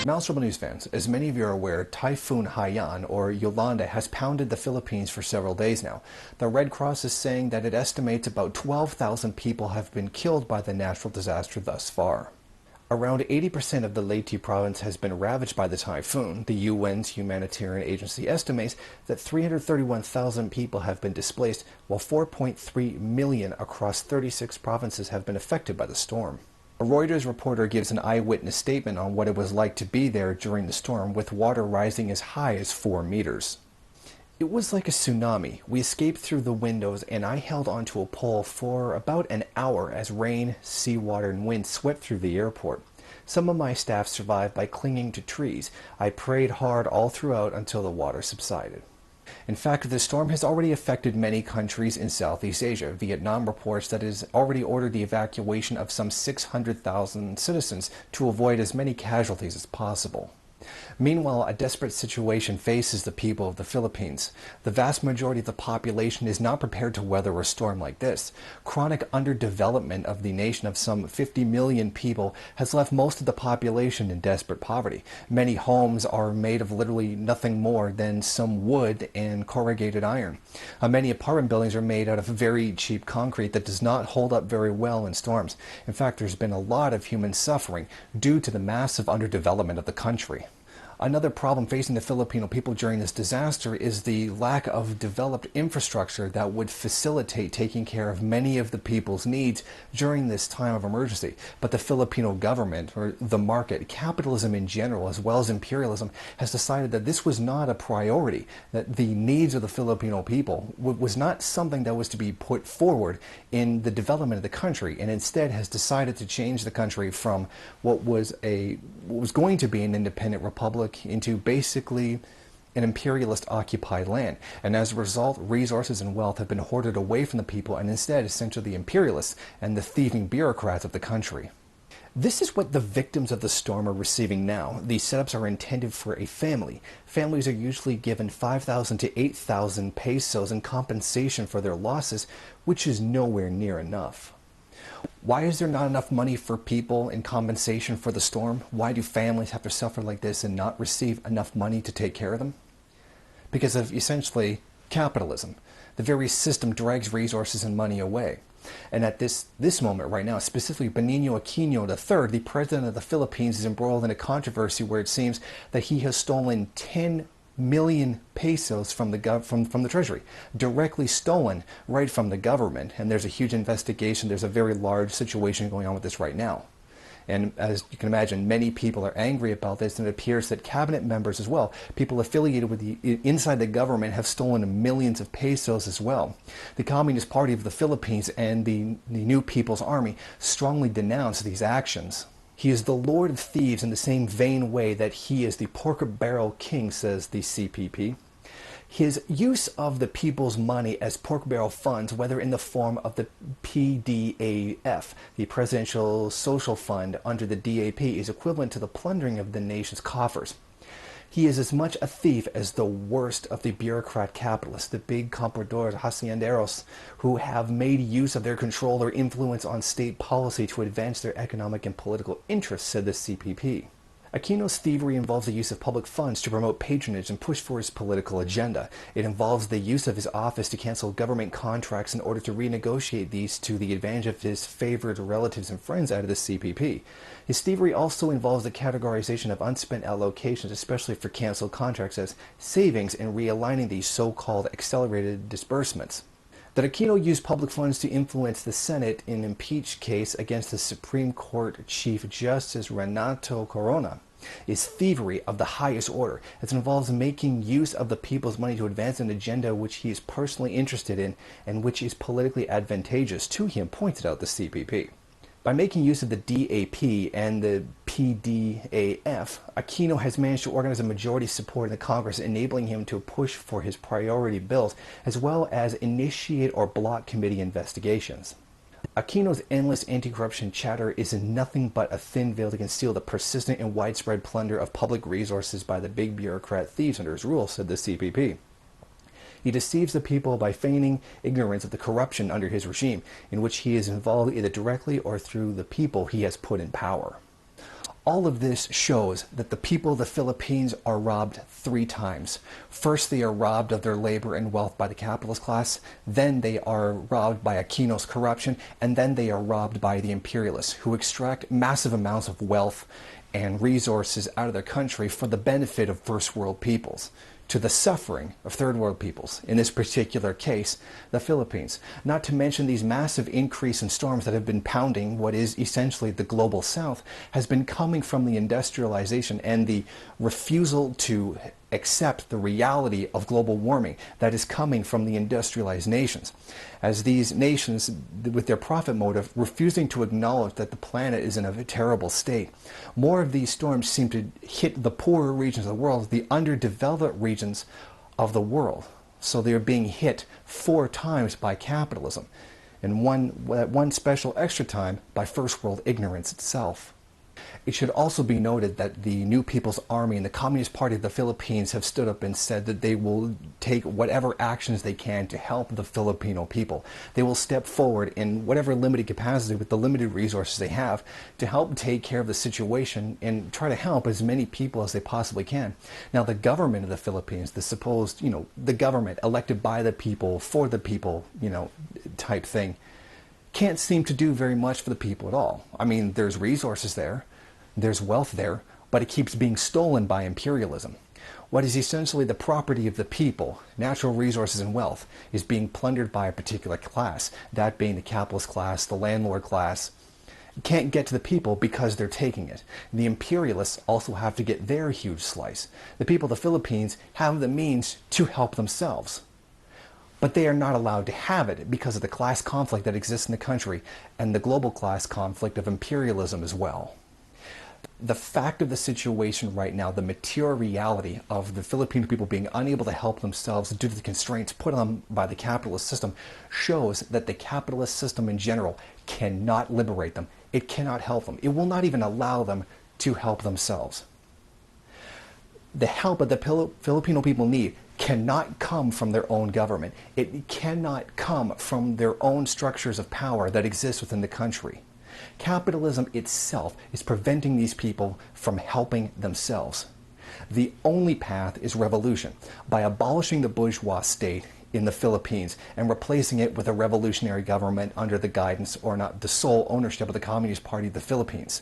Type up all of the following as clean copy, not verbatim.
Mouse News fans, as many of you are aware, Typhoon Haiyan, or Yolanda, has pounded the Philippines for several days now. The Red Cross is saying that it estimates about 12,000 people have been killed by the natural disaster thus far. Around 80% of the Leyte province has been ravaged by the typhoon. The UN's humanitarian agency estimates that 331,000 people have been displaced, while 4.3 million across 36 provinces have been affected by the storm. A Reuters reporter gives an eyewitness statement on what it was like to be there during the storm, with water rising as high as 4 meters. It was like a tsunami. We escaped through the windows, and I held onto a pole for about an hour as rain, seawater, and wind swept through the airport. Some of my staff survived by clinging to trees. I prayed hard all throughout until the water subsided. In fact, the storm has already affected many countries in Southeast Asia. Vietnam reports that it has already ordered the evacuation of some 600,000 citizens to avoid as many casualties as possible. Meanwhile, a desperate situation faces the people of the Philippines. The vast majority of the population is not prepared to weather a storm like this. Chronic underdevelopment of the nation of some 50 million people has left most of the population in desperate poverty. Many homes are made of literally nothing more than some wood and corrugated iron. Many apartment buildings are made out of very cheap concrete that does not hold up very well in storms. In fact, there's been a lot of human suffering due to the massive underdevelopment of the country. Another problem facing the Filipino people during this disaster is the lack of developed infrastructure that would facilitate taking care of many of the people's needs during this time of emergency. But the Filipino government, or the market, capitalism in general, as well as imperialism, has decided that this was not a priority, that the needs of the Filipino people was not something that was to be put forward in the development of the country, and instead has decided to change the country from what was going to be an independent republic into basically an imperialist occupied land. And as a result, resources and wealth have been hoarded away from the people and instead sent to the imperialists and the thieving bureaucrats of the country. This is what the victims of the storm are receiving now. These setups are intended for a family. Families are usually given 5,000 to 8,000 pesos in compensation for their losses, which is nowhere near enough. Why is there not enough money for people in compensation for the storm? Why do families have to suffer like this and not receive enough money to take care of them? Because of essentially capitalism. The very system drags resources and money away. And at this moment right now, specifically Benigno Aquino III, the president of the Philippines, is embroiled in a controversy where it seems that he has stolen 10 million pesos from the treasury, directly stolen right from the government. And there's a huge investigation. There's a very large situation going on with this right now. And as you can imagine, many people are angry about this, and it appears that cabinet members as well, people affiliated with inside the government, have stolen millions of pesos as well. The Communist Party of the Philippines and the New People's Army strongly denounce these actions. He is the Lord of Thieves in the same vain way that he is the pork barrel king, says the CPP. His use of the people's money as pork barrel funds, whether in the form of the PDAF, the Presidential Social Fund under the DAP, is equivalent to the plundering of the nation's coffers. He is as much a thief as the worst of the bureaucrat capitalists, the big compradores, hacienderos, who have made use of their control or influence on state policy to advance their economic and political interests, said the CPP. Aquino's thievery involves the use of public funds to promote patronage and push for his political agenda. It involves the use of his office to cancel government contracts in order to renegotiate these to the advantage of his favored relatives and friends out of the CPP. His thievery also involves the categorization of unspent allocations, especially for canceled contracts, as savings and realigning these so-called accelerated disbursements. That Aquino used public funds to influence the Senate in an impeach case against the Supreme Court Chief Justice Renato Corona is thievery of the highest order. It involves making use of the people's money to advance an agenda which he is personally interested in and which is politically advantageous to him, pointed out the CPP. By making use of the DAP and the PDAF, Aquino has managed to organize a majority support in the Congress, enabling him to push for his priority bills, as well as initiate or block committee investigations. Aquino's endless anti-corruption chatter is nothing but a thin veil to conceal the persistent and widespread plunder of public resources by the big bureaucrat thieves under his rule, said the CPP. He deceives the people by feigning ignorance of the corruption under his regime, in which he is involved either directly or through the people he has put in power. All of this shows that the people of the Philippines are robbed 3 times. First, they are robbed of their labor and wealth by the capitalist class. Then they are robbed by Aquino's corruption. And then they are robbed by the imperialists, who extract massive amounts of wealth and resources out of their country for the benefit of first world peoples, to the suffering of third world peoples, in this particular case, the Philippines. Not to mention these massive increase in storms that have been pounding what is essentially the global south has been coming from the industrialization and the refusal to accept the reality of global warming that is coming from the industrialized nations. As these nations, with their profit motive, refusing to acknowledge that the planet is in a terrible state, more of these storms seem to hit the poorer regions of the world, the underdeveloped regions of the world. So they are being hit 4 times by capitalism, and one special extra time by first world ignorance itself. It should also be noted that the New People's Army and the Communist Party of the Philippines have stood up and said that they will take whatever actions they can to help the Filipino people. They will step forward in whatever limited capacity with the limited resources they have to help take care of the situation and try to help as many people as they possibly can. Now, the government of the Philippines, the supposed, the government elected by the people, for the people, type thing, can't seem to do very much for the people at all. I mean, there's resources there, there's wealth there, but it keeps being stolen by imperialism. What is essentially the property of the people, natural resources and wealth, is being plundered by a particular class, that being the capitalist class, the landlord class. It can't get to the people because they're taking it. The imperialists also have to get their huge slice. The people of the Philippines have the means to help themselves, but they are not allowed to have it because of the class conflict that exists in the country and the global class conflict of imperialism as well. The fact of the situation right now, the material reality of the Filipino people being unable to help themselves due to the constraints put on them by the capitalist system, shows that the capitalist system in general cannot liberate them. It cannot help them. It will not even allow them to help themselves. The help that the Filipino people need cannot come from their own government. It cannot come from their own structures of power that exist within the country. Capitalism itself is preventing these people from helping themselves. The only path is revolution, by abolishing the bourgeois state in the Philippines and replacing it with a revolutionary government under the guidance, or not the sole ownership, of the Communist Party of the Philippines.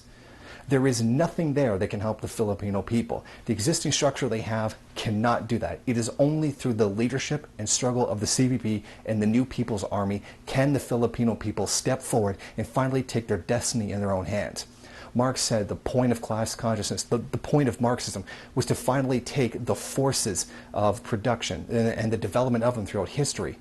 There is nothing there that can help the Filipino people. The existing structure they have cannot do that. It is only through the leadership and struggle of the CPP and the New People's Army can the Filipino people step forward and finally take their destiny in their own hands. Marx said the point of class consciousness, the point of Marxism, was to finally take the forces of production and the development of them throughout history,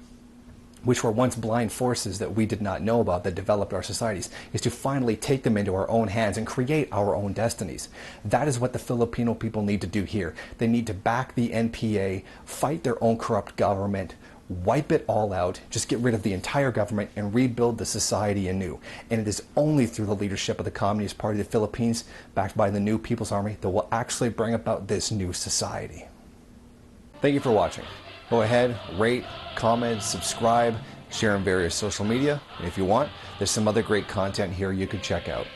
which were once blind forces that we did not know about that developed our societies, is to finally take them into our own hands and create our own destinies. That is what the Filipino people need to do here. They need to back the NPA, fight their own corrupt government, wipe it all out, just get rid of the entire government and rebuild the society anew. And it is only through the leadership of the Communist Party of the Philippines, backed by the New People's Army, that will actually bring about this new society. Thank you for watching. Go ahead, rate, comment, subscribe, share on various social media, and if you want, there's some other great content here you could check out.